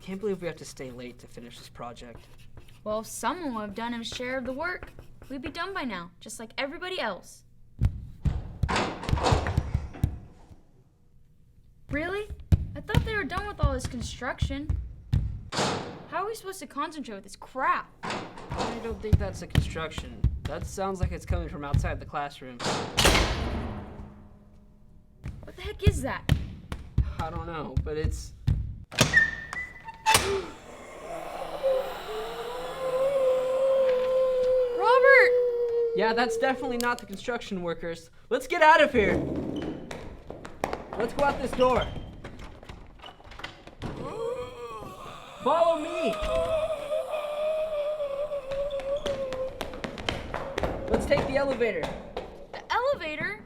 can't believe we have to stay late to finish this project. Well, if someone would have done his share of the work, we'd be done by now, just like everybody else. Really? I thought they were done with all this construction. How are we supposed to concentrate with this crap? I don't think that's a construction. That sounds like it's coming from outside the classroom. What the heck is that? I don't know, but it's... Robert! Yeah, that's definitely not the construction workers. Let's get out of here. Let's go out this door. Follow me. Let's take the elevator. The elevator?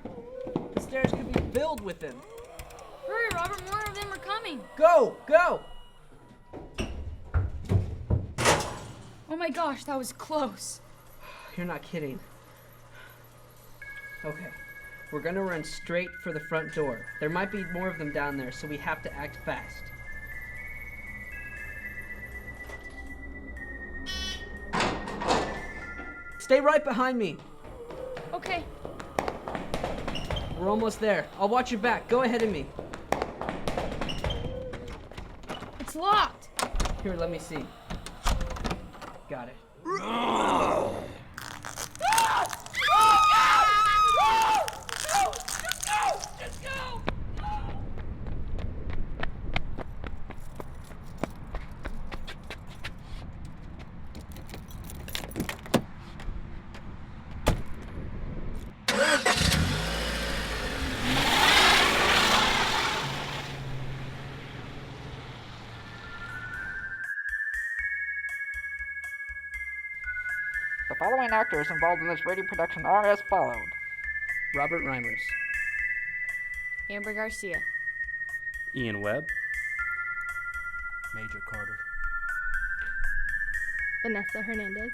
The stairs could be filled with them. Hurry, Robert, more of them are coming. Go, go. Oh my gosh, that was close. You're not kidding. Okay, we're gonna run straight for the front door. There might be more of them down there, so we have to act fast. Stay right behind me. Okay. We're almost there. I'll watch your back. Go ahead of me. It's locked. Here, let me see. Got it. The following actors involved in this radio production are as followed. Robert Reimers. Amber Garcia. Ian Webb. Major Carter. Vanessa Hernandez.